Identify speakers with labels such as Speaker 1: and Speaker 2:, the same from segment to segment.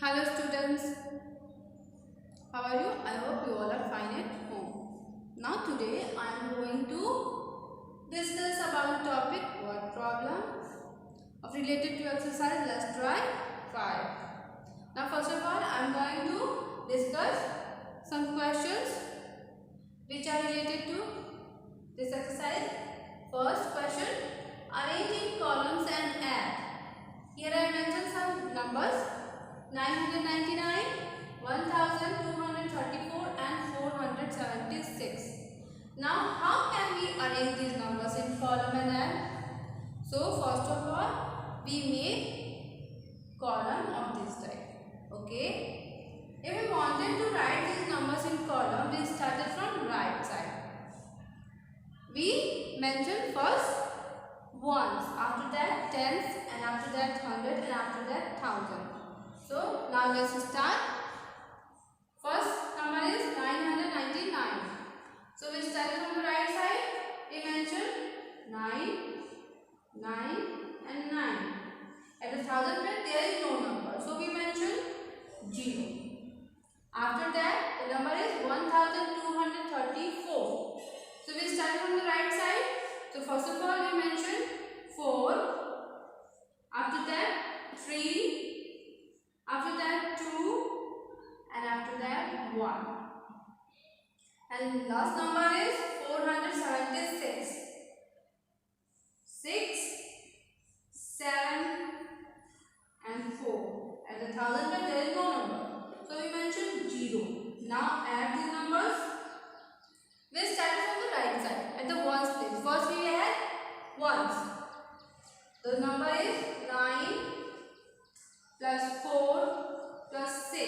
Speaker 1: Hello students, how are you? I hope you all are fine at home. Now today I am going to discuss about the topic word problem of related to exercise. Let's try 5. Now first of all I am going to discuss some questions which are related to this exercise. First question, arrange in columns and add. Here I mentioned some numbers 999, 1234 and 476. Now how can we arrange these numbers in column and add? So first of all we make column of this type. Okay. If we wanted to write these numbers in column, we started from right side. We mention first ones, after that tens, and after that hundred, and after that thousand. So now let's start. First number is 999. So we start from the right side. We mention 9, 9 and 9. At the thousand place there is no number. So we mention 0. After that the number is 1234. So we start from the right side. So first of all we mention 4. After that 3. After that 2 and after that 1. And last number is 476. 6, 7 and 4. At the thousand place there is no number. So we mention 0. Now add these numbers. We start from the right side at the ones place. First we add ones. The number is 9 plus 4 plus 6.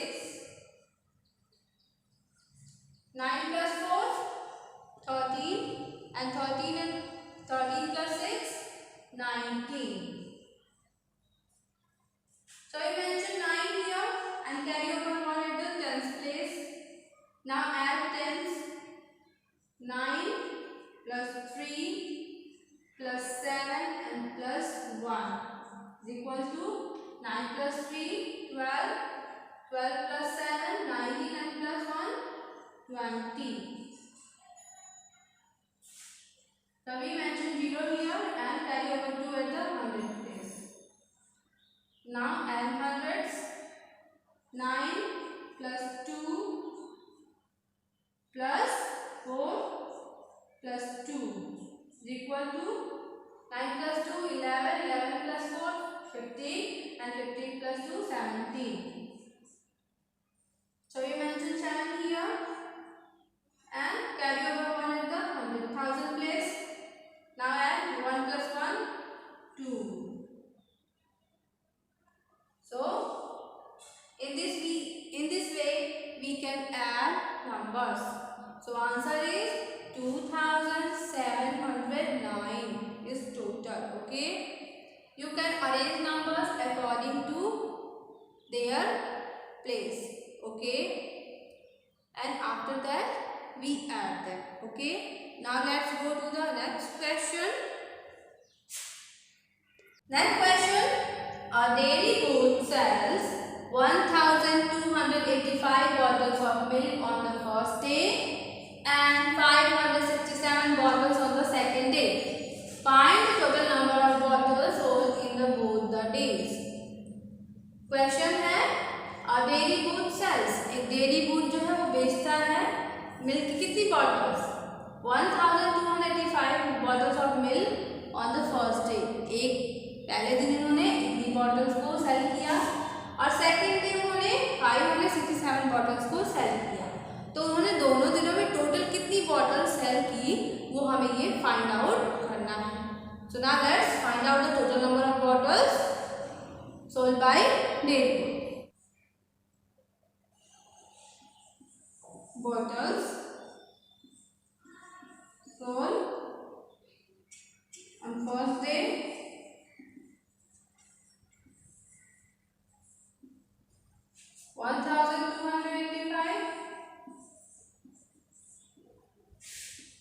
Speaker 1: 9 plus 4, 13, and 13 plus 6, 19. So I mentioned 9 here and carry over 1 at the tens place. Now add tens. 9 plus 3 plus 7 and plus 1 is equal to 9 plus 3, 12, 12 plus 7, 19 and plus 1, 20. So we mention 0 here and carry over 2 at the hundred place. Now add hundreds. 9 plus 2 plus 4 plus 2 is equal to 9 plus 2, 11, 11 plus 4, 15 and 15 plus 2, 17. So we mention 7 here and carry over 1 at the 100,000 place. Now add 1 plus 1, 2. So in this way we can add numbers. So answer is 2709 is total. Okay. You can arrange numbers according to their place. Okay. And after that we add them. Okay. Now let's go to the next question. Next question. A dairy good sells 1285 bottles of milk on the first day and 567 bottles on the second day. Find the total number of bottles sold in the both the days. Question है a dairy good sells, एक dairy good जो है वो बेचता है milk की कितनी bottles 1285 bottles of milk on the first day. एक पहले दिन इन्होंने इतनी बॉटल्स को सेल किया और सेकंड डे उन्होंने 567 बॉटल्स को सेल किया. तो उन्होंने दोनों दिनों में टोटल कितनी बॉटल सेल की वो हमें ये फाइंड आउट करना है. So now let's find out the total number of bottles sold by dairy good. Bottles sold on first day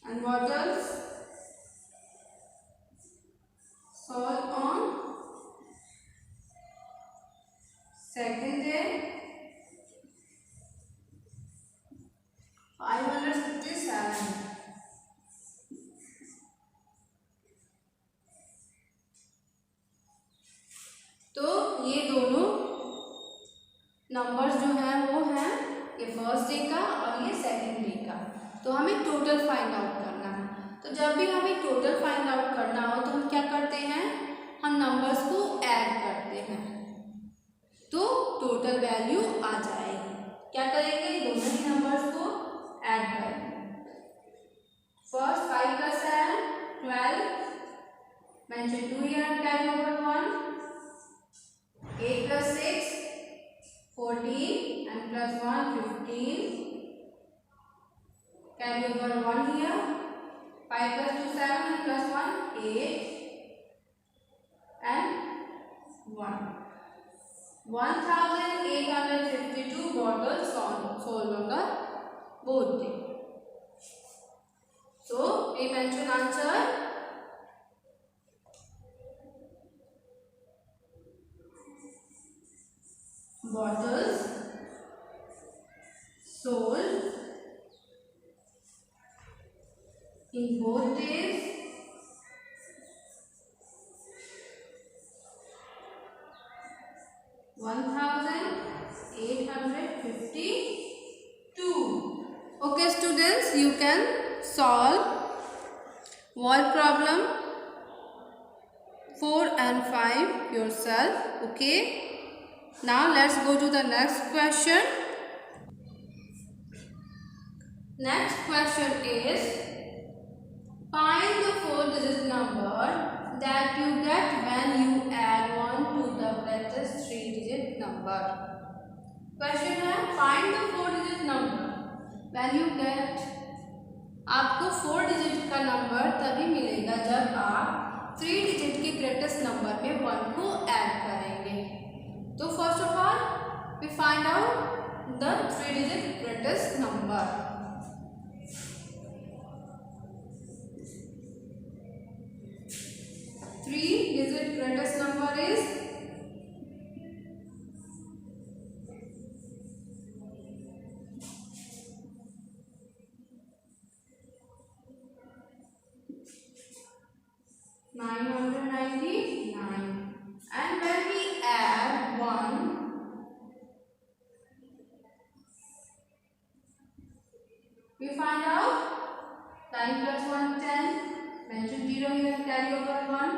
Speaker 1: and bottles sold on second day तो हमें टोटल फाइंड आउट करना है। तो जब भी हमें टोटल फाइंड आउट करना हो तो हम क्या करते हैं, हम नंबर्स को ऐड करते हैं तो टोटल वैल्यू आ जाएगी। क्या करेंगे, दोनों ही नंबर्स को ऐड करेंगे। First 5 + 7 12, mention 2 here and carry over 1. 8 + 6 14 and plus 1 15, carry over 1 here. 5 + 2 7 and plus 1 8 and 1. 1852 bottles sold on the boat day. So we mention answer. Bottles sold in both days 1852. Okay students, you can solve word problem 4 and 5 yourself. Okay, now let's go to the next question. Next question is, find the 4-digit number that you get when you add 1 to the greatest 3-digit number. Question है, find the 4-digit number when you get, आपको 4 digit का number तभी मिलेगा जब आप 3 digit के greatest number में 1 को ऐड करेंगे। तो first of all we find out the 3 digit greatest number. 3-digit greatest number is 999, and when we add 1, we find out 9 + 1 10, mention 0 here and carry over 1.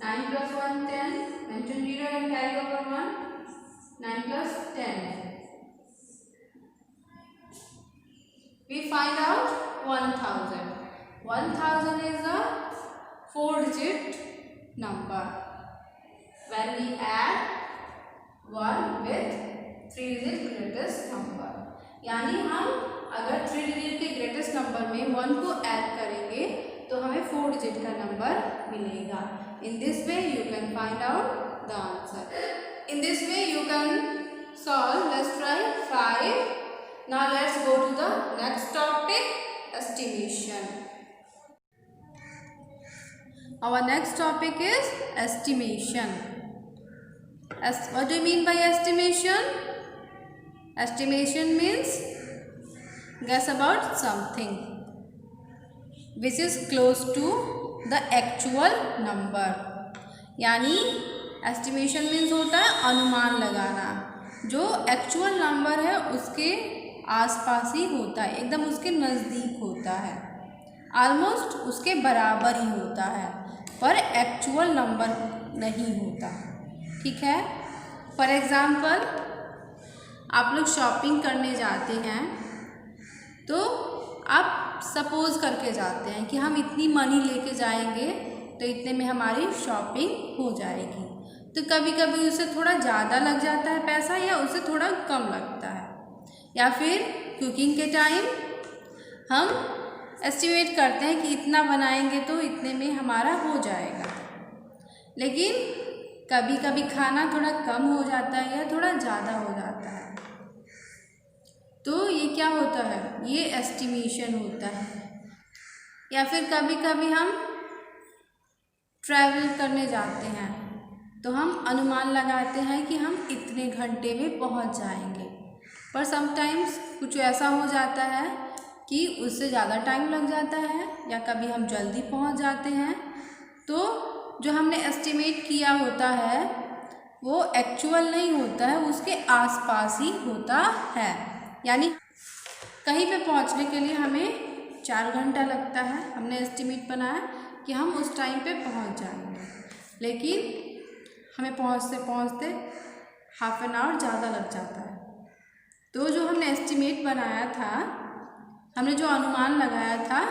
Speaker 1: 9 + 1 10, mention 0 and carry over 1. 9 + 10. We find out 1000. 1000 is a 4-digit number when we add 1 with 3-digit greatest number. यानी हम अगर 3 digit के greatest number में 1 को add करेंगे तो हमें 4 digit का नंबर मिलेगा। In this way you can find out the answer. In this way you can solve. Let's try 5. Now let's go to the next topic, estimation. Our next topic is estimation. What do you mean by estimation? Estimation means guess about something which is close to the actual number. यानी estimation means होता है अनुमान लगाना, जो actual number है उसके आसपास ही होता है, एकदम उसके नज़दीक होता है, ऑलमोस्ट उसके बराबर ही होता है, पर एक्चुअल नंबर नहीं होता। ठीक है, फॉर एग्ज़ाम्पल आप लोग शॉपिंग करने जाते हैं तो आप सपोज़ करके जाते हैं कि हम इतनी मनी लेके जाएंगे तो इतने में हमारी शॉपिंग हो जाएगी। तो कभी कभी उससे थोड़ा ज़्यादा लग जाता है पैसा या उससे थोड़ा कम लगता है, या फिर कुकिंग के टाइम हम एस्टिमेट करते हैं कि इतना बनाएंगे तो इतने में हमारा हो जाएगा, लेकिन कभी कभी खाना थोड़ा कम हो जाता है या थोड़ा ज़्यादा हो जाता है। तो ये क्या होता है, ये एस्टिमेशन होता है। या फिर कभी कभी हम ट्रैवल करने जाते हैं तो हम अनुमान लगाते हैं कि हम इतने घंटे में पहुंच जाएंगे, पर समटाइम्स कुछ ऐसा हो जाता है कि उससे ज़्यादा टाइम लग जाता है, या कभी हम जल्दी पहुंच जाते हैं। तो जो हमने एस्टिमेट किया होता है वो एक्चुअल नहीं होता है, उसके आसपास ही होता है। यानी कहीं पे पहुंचने के लिए हमें 4 घंटा लगता है। हमने एस्टिमेट बनाया कि हम उस टाइम पे पहुंच जाएंगे, लेकिन हमें पहुंचते पहुंचते हाफ एन आवर ज़्यादा लग जाता है। तो जो हमने एस्टिमेट बनाया था, हमने जो अनुमान लगाया था,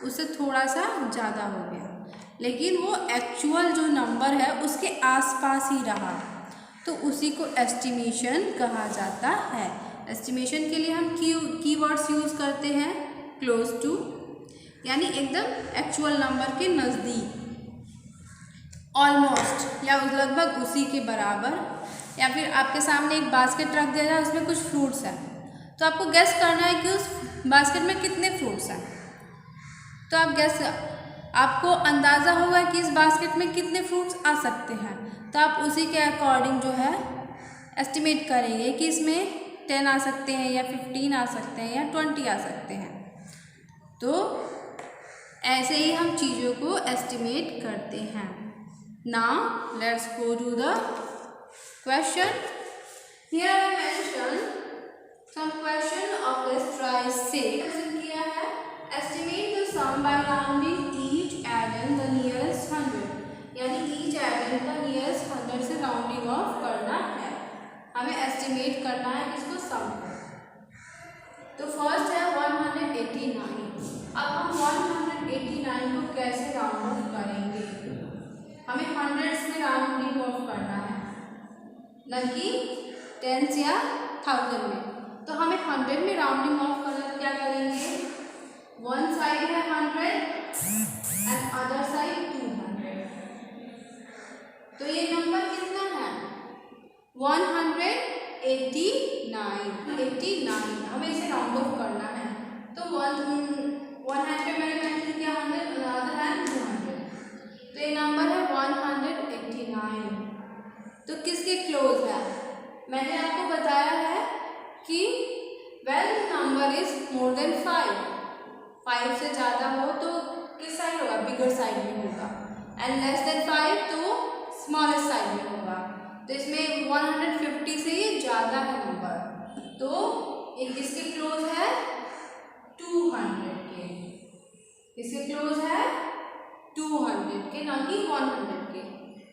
Speaker 1: उससे थोड़ा सा ज़्यादा हो गया, लेकिन वो एक्चुअल जो नंबर है उसके आसपास ही रहा, तो उसी को एस्टिमेशन कहा जाता है। एस्टिमेशन के लिए हम कीवर्ड्स यूज़ करते हैं, क्लोज टू, यानी एकदम एक्चुअल नंबर के नज़दीक, ऑलमोस्ट या लगभग उसी के बराबर। या फिर आपके सामने एक बास्केट रख दिया जाए, उसमें कुछ फ्रूट्स हैं, तो आपको गेस करना है कि उस बास्केट में कितने फ्रूट्स हैं। तो आपको अंदाज़ा होगा कि इस बास्केट में कितने फ्रूट्स आ सकते हैं, तो आप उसी के अकॉर्डिंग जो है एस्टिमेट करेंगे कि इसमें 10 आ सकते हैं या 15 आ सकते हैं या 20 आ सकते हैं। तो ऐसे ही हम चीज़ों को एस्टिमेट करते हैं। Now let's go to the question. Here I mention some question of let's try 6 किया है। Estimate the sum by rounding each addend the nearest 100, यानी ईच एडन का नियरेस्ट 100 से राउंडिंग ऑफ करना है। हमें एस्टिमेट करना है इसको सम को। तो फर्स्ट है 189। अब हम 189 को कैसे राउंड ऑफ करेंगे? हमें हंड्रेड्स में राउंडिंग ऑफ करना है, न कि टेंस या थाउजेंड में। तो हमें 100 में राउंडिंग ऑफ करना, तो क्या करेंगे? वन साइड है 100 एंड अदर साइड 200। तो ये नंबर कितना है? 189। हमें इसे राउंड ऑफ करना है। तो 100 पे मैंने मेंशन किया 100, अदर हैंड 200, तो ये नंबर है 189। तो किसके क्लोज है? मैंने आपको बताया है कि when number is more than 5 से ज़्यादा हो तो किस साइड होगा? बिगर साइड में होगा, एंड लेस देन 5 तो स्मॉलेस्ट साइड में होगा। तो इसमें 150 से ये ज़्यादा है नंबर, तो ये किसके क्लोज है? 200 के। किसके क्लोज है? 200 के, ना कि 100 के।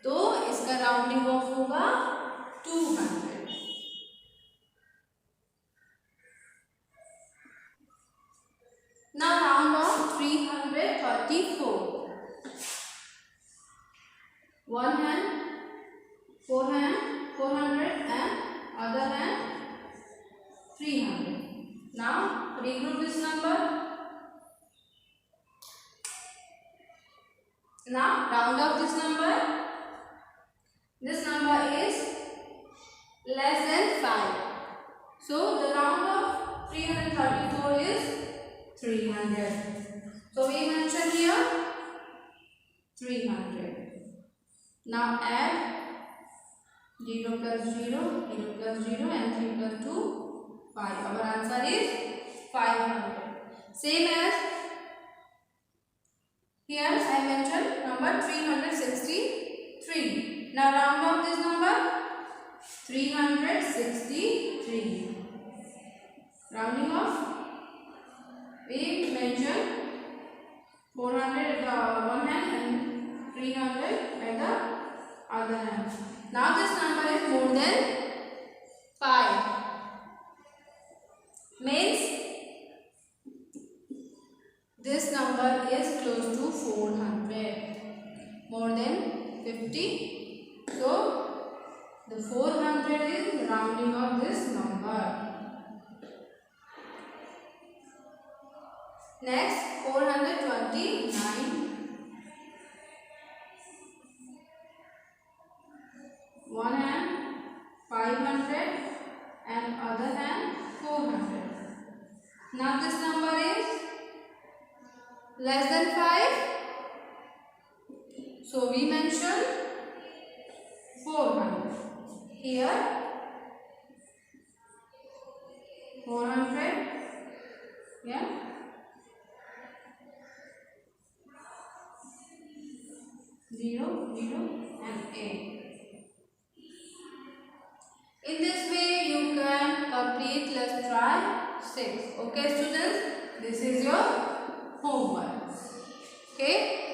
Speaker 1: तो इसका राउंडिंग ऑफ होगा 200। Now round off 334. One hand, 400 and other hand 300. Now regroup this number. Now round off this number. This number is less than 5. So the round of 334 is 300. So we mention here 300. Now add 0 plus 0, 0 plus 0 and 3 plus 2, 5. Our answer is 500. Same as here I mentioned number 363. Now round off this number 363. Rounding off, we mention 400 at the one hand and 300 at the other hand. Now this number is more than 5. Means this number is close to 400. More than 50. So the 400 is the rounding of this number. Next 429. One hand 500 and other hand 400. Now this number is less than 5. So we mention 400. Here 400. Yeah. 0, 0 and 8. In this way you can complete let's try 6. Okay students, this is your homework. Okay.